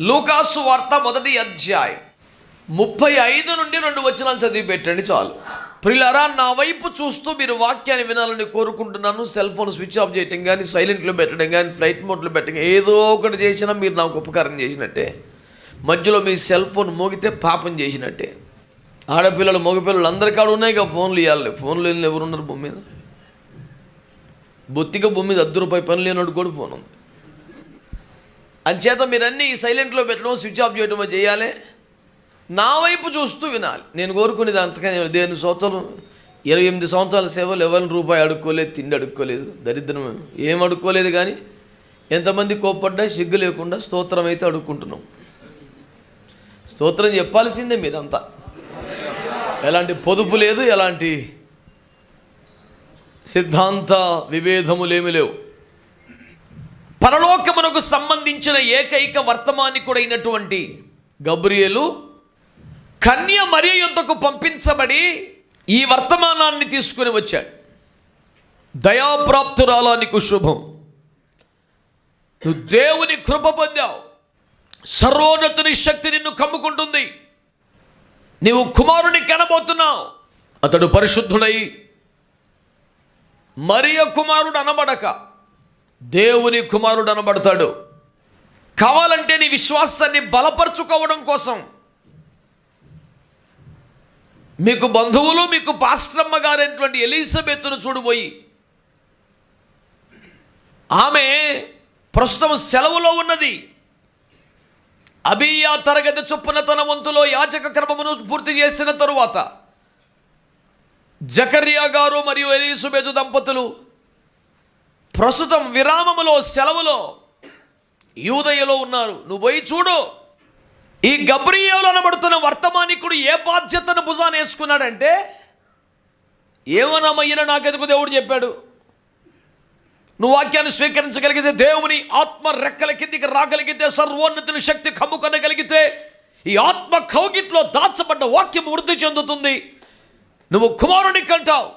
లూకాసు వార్త 1వ అధ్యాయం 35 నుండి 2 వచనాలు చదివి పెట్టండి చాలు. ప్రియులారా, నా వైపు చూస్తూ మీరు వాక్యాన్ని వినాలని కోరుకుంటున్నాను. సెల్ ఫోన్ స్విచ్ ఆఫ్ చేయటం కానీ, సైలెంట్లో పెట్టడం కానీ, ఫ్లైట్ మోడ్లో పెట్టడం, ఏదో ఒకటి చేసినా మీరు నాకు ఉపకారం చేసినట్టే. మధ్యలో మీ సెల్ ఫోన్ మోగితే పాపం చేసినట్టే. ఆడపిల్లలు మగపిల్లలు అందరి కాడ ఉన్నాయి కదా ఫోన్లు. ఇవ్వాలి ఫోన్లు వెళ్ళి ఎవరున్నారు భూమి మీద? బొత్తిగా భూమి మీద ₹10 పని లేనోడు కూడా ఫోన్ ఉంది. అంచేత మీరన్నీ సైలెంట్లో పెట్టడం, స్విచ్ ఆఫ్ చేయడం చేయాలి. నా వైపు చూస్తూ వినాలి. నేను కోరుకునేది అంతకని దేని సంవత్సరం 28 సంవత్సరాల సేవలు ఎవరిని రూపాయి అడుక్కోలేదు, తిండి అడుక్కోలేదు, దరిద్రం ఏం అడుక్కోలేదు. కానీ ఎంతమంది కోప్పడ్డా సిగ్గు లేకుండా స్తోత్రం అయితే అడుక్కుంటున్నాం. స్తోత్రం చెప్పాల్సిందే మీరంతా. ఎలాంటి పొదుపు లేదు, ఎలాంటి సిద్ధాంత విభేదములేమి లేవు. పరలోకమునకు సంబంధించిన ఏకైక వర్తమానికుడైనటువంటి గబ్రియేలు కన్య మరియ యొద్దకు పంపించబడి ఈ వర్తమానాన్ని తీసుకుని వచ్చాడు. దయాప్రాప్తురాలా నీకు శుభం, నువ్వు దేవుని కృప పొందావు, సర్వోన్నతుని శక్తి నిన్ను కమ్ముకుంటుంది, నీవు కుమారుని కనబోతున్నావు, అతడు పరిశుద్ధుడై మరియ కుమారుడు అనబడక దేవుని కుమారుడు అనబడతాడు. కావాలంటే నీ విశ్వాసాన్ని బలపరుచుకోవడం కోసం మీకు బంధువులు, మీకు పాస్టరమ్మ గారైనటువంటి ఎలిజబెత్తును చూడబోయి, ఆమె ప్రస్తుతం సెలవులో ఉన్నది. అబీయా తరగతి చొప్పున తన వంతులో యాజక క్రమమును పూర్తి చేసిన తరువాత జకర్యా గారు మరియు ఎలిజబెతు దంపతులు ప్రస్తుతం విరామములో, సెలవులో యూదయలో ఉన్నారు. నువ్వు పోయి చూడు. ఈ గబ్రియేలు అనబడుతున్న వర్తమానికుడు ఏ బాధ్యతను భుజాన వేసుకున్నాడంటే, ఏమనమయ్యన నాకెందుకు దేవుడు చెప్పాడు, నువ్వు వాక్యాన్ని స్వీకరించగలిగితే, దేవుని ఆత్మ రెక్కల కిందికి రాగలిగితే, సర్వోన్నతుని శక్తి కమ్ముకొనగలిగితే, ఈ ఆత్మ కౌగిట్లో దాచబడ్డ వాక్యం వృద్ధి చెందుతుంది, నువ్వు కుమారుని కంటావు.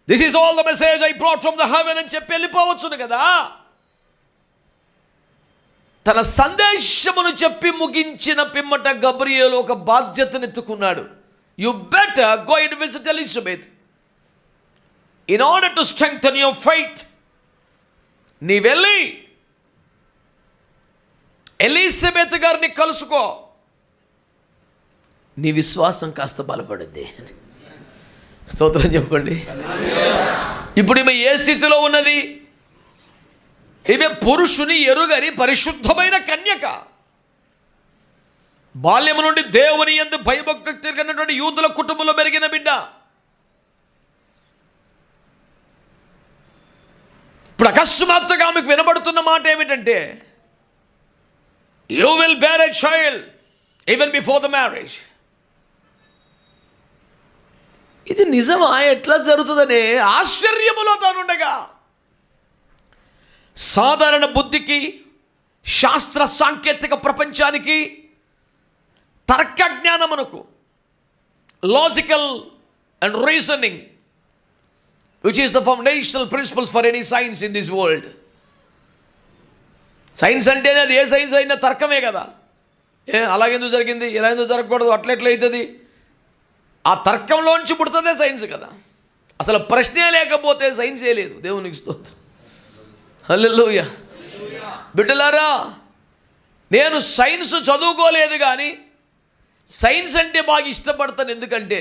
This is all the message I brought from the heaven అని చెప్పి వెళ్ళిపోవచ్చును కదా. తన సందేశమును చెప్పి ముగించిన పిమ్మట గబ్రియేలు ఒక బాధ్యతను ఎత్తుకున్నాడు. You better go and visit Elizabeth in order to strengthen your faith. నీ వెళ్ళి ఎలిజబెత్ గారిని కలుసుకో, నీ విశ్వాసం కాస్త బలపడింది. స్తోత్రం చెప్పండి. ఇప్పుడు ఈమె ఏ స్థితిలో ఉన్నది? ఈమె పురుషుని ఎరుగని పరిశుద్ధమైన కన్యక. బాల్యము నుండి దేవుని యందు భయభక్తి కలిగినటువంటి యూదుల కుటుంబంలో పెరిగిన బిడ్డ. ఇప్పుడు అకస్మాత్తుగా ఆమెకు వినబడుతున్న మాట ఏమిటంటే, you will bear a child even before the marriage. ఇది నిజమా? ఎట్లా జరుగుతుందనే ఆశ్చర్యములో తానుండగా, సాధారణ బుద్ధికి, శాస్త్ర సాంకేతిక ప్రపంచానికి, తర్క జ్ఞానమునకు, logical and reasoning which is the foundational principles for any science in this world. Science అంటేనే అది ఏ సైన్స్ అయినా తర్కమే కదా. అలాగెందుకు జరిగింది, ఇలా ఎందుకు జరగకూడదు, అట్లెట్లయితుంది, ఆ తర్కంలోంచి పుడుతుందే సైన్స్ కదా. అసలు ప్రశ్నే లేకపోతే సైన్సే లేదు. దేవునికి స్తోత్రం. హల్లెలూయా. బిడ్డలారా, నేను సైన్స్ చదువుకోలేదు కానీ సైన్స్ అంటే బాగా ఇష్టపడతాను. ఎందుకంటే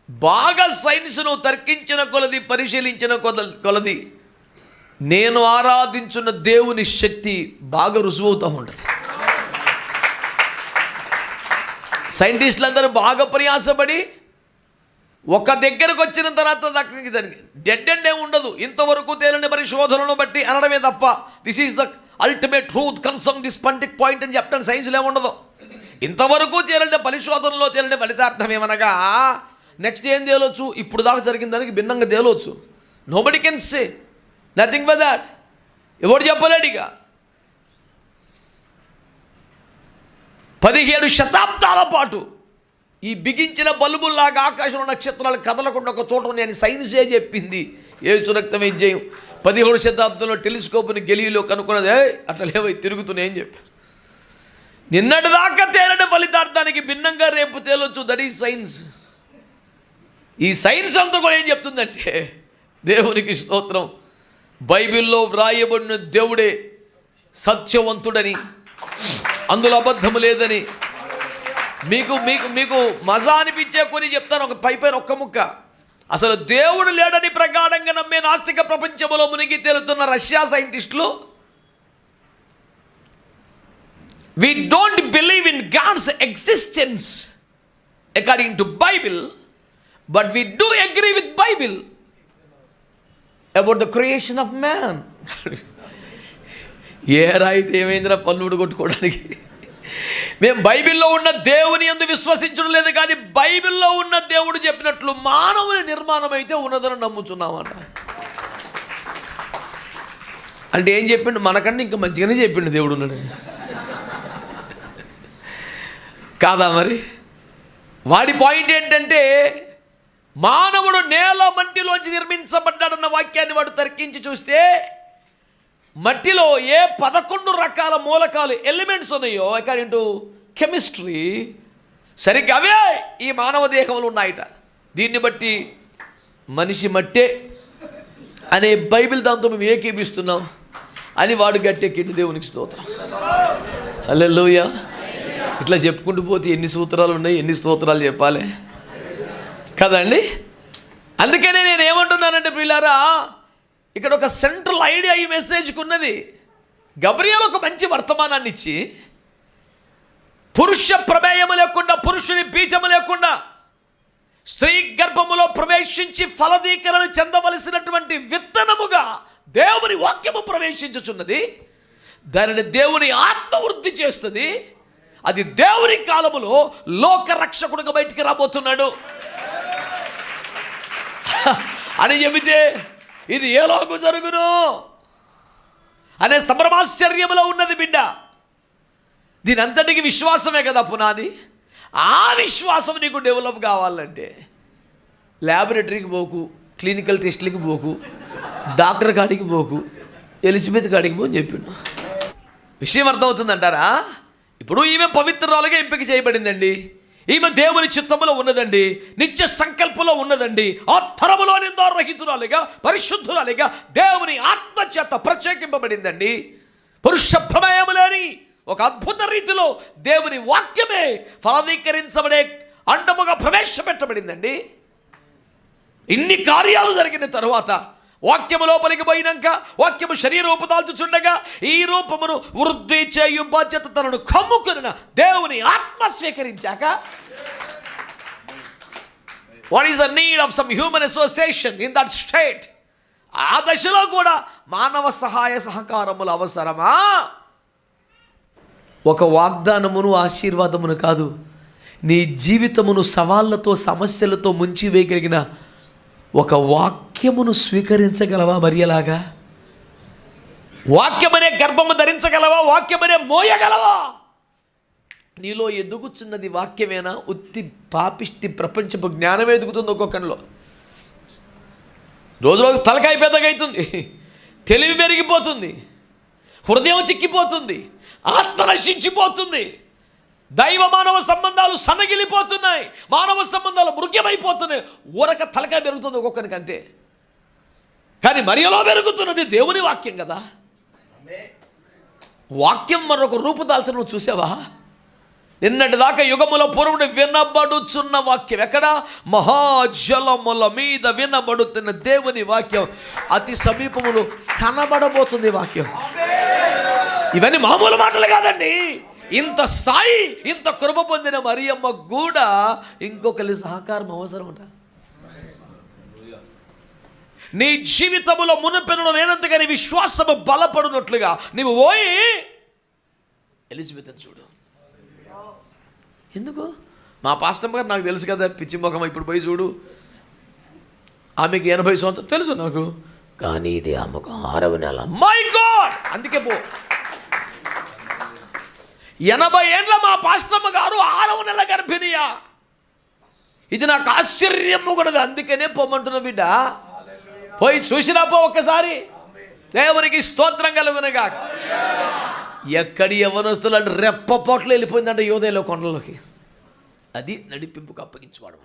బాగా సైన్స్ను తర్కించిన కొలది, పరిశీలించిన కొలది నేను ఆరాధించున్న దేవుని శక్తి బాగా రుజువవుతూ ఉంటుంది. సైంటిస్టులు అందరూ బాగా ప్రయాసపడి ఒక దగ్గరకు వచ్చిన తర్వాత దానికి డెడ్ ఎండ్ ఏమి ఉండదు. ఇంతవరకు తేలని పరిశోధనను బట్టి అనడమే తప్ప this is the ultimate truth concern this pontic point అని చెప్తాను. సైన్స్లో ఏముండదు. ఇంతవరకు తేలిన పరిశోధనలో తేలిన ఫలితార్థం ఏమనగా నెక్స్ట్ ఏం తేలవచ్చు, ఇప్పుడు దాకా జరిగిన దానికి భిన్నంగా తేలవచ్చు. Nobody can say nothing but that. ఎవడు చెప్పలేడు. ఇక 17 శతాబ్దాల పాటు ఈ బిగించిన బల్బుల్లాగా ఆకాశంలో నక్షత్రాలు కదలకుండా ఒక చోట ఉన్నాయని సైన్సే చెప్పింది. యేసు రక్త విజయం 17వ శతాబ్దంలో టెలిస్కోప్ని గెలీలో కనుక్కున్నది. అట్లా లేవై తిరుగుతున్నాయని చెప్పారు. నిన్నటి దాకా తేలిన ఫలితార్థానికి భిన్నంగా రేపు తేలొచ్చు. That is science. ఈ సైన్స్ అంతా కూడా ఏం చెప్తుందంటే, దేవునికి స్తోత్రం, బైబిల్లో వ్రాయబడిన దేవుడే సత్యవంతుడని, అందులో అబద్ధము లేదని. మీకు మీకు మీకు మజా అనిపించే కొన్ని చెప్తాను. ఒక పైపైన ఒక్క ముక్క. అసలు దేవుడు లేడని ప్రగాఢంగా నమ్మే నాస్తిక ప్రపంచంలో మునిగి తేలుతున్న రష్యా సైంటిస్టులు, we don't believe in God's existence according to Bible, but we do agree with Bible about the creation of man. ఏ రాయితే ఏమైందిరా పన్నుడు కొట్టుకోవడానికి? మేము బైబిల్లో ఉన్న దేవుని యందు విశ్వసించడం లేదు, కానీ బైబిల్లో ఉన్న దేవుడు చెప్పినట్లు మానవుని నిర్మాణం అయితే ఉన్నదని నమ్ముచున్నామట. అంటే ఏం చెప్పిండు? మనకంటే ఇంకా మంచిగానే చెప్పిండు దేవుడు ఉన్నాడు కాదా? మరి వాడి పాయింట్ ఏంటంటే, మానవుడు నేల మట్టిలోంచి నిర్మించబడ్డాడన్న వాక్యాన్ని వాడు తర్కించి చూస్తే, మట్టిలో ఏ 11 రకాల మూలకాలు ఎలిమెంట్స్ ఉన్నాయో అకార్డింగ్ టు కెమిస్ట్రీ, సరిగ్గా అవే ఈ మానవ దేహంలో ఉన్నాయట. దీన్ని బట్టి మనిషి మట్టే అనే బైబిల్ దాంతో మేము ఏకీపిస్తున్నాం అని వాడు గట్టెక్కిండి. దేవునికి స్తోత్రం, హల్లెలూయా. ఇట్లా చెప్పుకుంటూ పోతే ఎన్ని సూత్రాలు ఉన్నాయి, ఎన్ని స్తోత్రాలు చెప్పాలి కదండి. అందుకనే నేను ఏమంటున్నానంటే ప్రియులారా, ఇక్కడ ఒక సెంట్రల్ ఐడియా ఈ మెసేజ్కి ఉన్నది. గబ్రియల్ ఒక మంచి వర్తమానాన్ని ఇచ్చి, పురుష ప్రమేయము లేకుండా, పురుషుని బీజము లేకుండా స్త్రీ గర్భములో ప్రవేశించి ఫలదీకరణ చెందవలసినటువంటి విత్తనముగా దేవుని వాక్యము ప్రవేశించుచున్నది. దానిని దేవుని ఆత్మ వృద్ధి చేస్తుంది. అది దేవుని కాలములో లోక రక్షకుడిగా బయటికి రాబోతున్నాడు అని చెబితే, ఇది ఏలోగు జరుగును అనే సంభ్రమాశ్చర్యములో ఉన్నది బిడ్డ. దీని అంతటికి విశ్వాసమే కదా పునాది. ఆ విశ్వాసం నీకు డెవలప్ కావాలంటే ల్యాబొరేటరీకి పోకు, క్లినికల్ టెస్ట్లకి పోకు, డాక్టర్ కాడికి పోకు, ఎలిజబెత్ కాడికి పో అని చెప్పిండు. విషయం అర్థమవుతుందంటారా? ఇప్పుడు ఈమె పవిత్రాలుగా ఎంపిక చేయబడిందండి. ఈమె దేవుని చిత్తములో ఉన్నదండి, నిత్య సంకల్పంలో ఉన్నదండి. ఆ తరములో నిందారహితురాలిగా, పరిశుద్ధురాలిగా దేవుని ఆత్మచేత ప్రత్యేకింపబడిందండి. పురుష ప్రమేయము లేని ఒక అద్భుత రీతిలో దేవుని వాక్యమే ఫలదీకరించబడే అండముగా ప్రవేశపెట్టబడిందండి. ఇన్ని కార్యాలు జరిగిన తరువాత వాక్యము లోపలికి పోయినాక, వాక్యము శరీరూపు దాల్చుచుండగా, ఈ రూపమును వృద్ధి చేయు బాధ్యత తనను కమ్ముకున్న దేవుని ఆత్మ స్వీకరించాక, what is the need of some human association in that state? ఆ దశలో కూడా మానవ సహాయ సహకారములు అవసరమా? ఒక వాగ్దానమును, ఆశీర్వాదమును కాదు, నీ జీవితమును సవాళ్లతో, సమస్యలతో ముంచి వేయగలిగిన ఒక వాక్యమును స్వీకరించగలవా? మరియలాగా వాక్యమనే గర్భము ధరించగలవా? వాక్యమనే మోయగలవా? నీలో ఎదుగుచున్నది వాక్యమేనా? ఉత్తి పాపిష్టి ప్రపంచపు జ్ఞానం ఎదుగుతుంది ఒక్కొక్కరిలో. రోజు తలకాయ పెద్దగా అవుతుంది, తెలివి పెరిగిపోతుంది, హృదయం చిక్కిపోతుంది, ఆత్మ నశించిపోతుంది, దైవ మానవ సంబంధాలు సన్నగిలిపోతున్నాయి, మానవ సంబంధాలు మృగ్యమైపోతున్నాయి. ఊరక తలకాయ పెరుగుతుంది ఒక్కొక్కరికి అంతే. కానీ మరియలో పెరుగుతున్నది దేవుని వాక్యం కదా. వాక్యం మరొక రూపు దాల్చిన నువ్వు చూసావా? నిన్నటి దాకా యుగముల పూర్వుడు వినబడుచున్న వాక్యం ఎక్కడ? మహాజలముల మీద వినబడుతున్న దేవుని వాక్యం అతి సమీపములో కనబడబోతుంది వాక్యం. ఇవన్నీ మామూలు మాటలు కాదండి. ఇంత స్థాయి, ఇంత కృప పొందిన మరియమ్మ కూడా ఇంకొకరి సహకారం అవసరం అంట. నీ జీవితంలో మునుపెన్నడూ లేనంతగాని విశ్వాసము బలపడినట్లుగా నీవు పోయి ఎలిజబెత్ని చూడు. ఎందుకు? మా పాస్టమ్ గారు నాకు తెలుసు కదా, పిచ్చి ముఖం, ఇప్పుడు పోయి చూడు, ఆమెకి 80 సంవత్సరాలు తెలుసు నాకు, కానీ ఇది ఆమెకు 6వ నెల. My God! అందుకే పో. 80 ఏండ్ల మా పాస్టమ్మ గారు 6వ నెల గర్భిణియా? ఇది నాకు ఆశ్చర్యము కూడదు, అందుకనే పొమ్మంటున్న బిడ్డ. పోయి చూసినా పో ఒక్కసారి. దేవునికి స్తోత్రం కలుగునగా. ఎక్కడి యవ్వనస్తులు అంటే రెప్పపోట్లు వెళ్ళిపోయిందంటే యోధేలో కొండలోకి. అది నడిపింపుకు అప్పగించుకోవడం.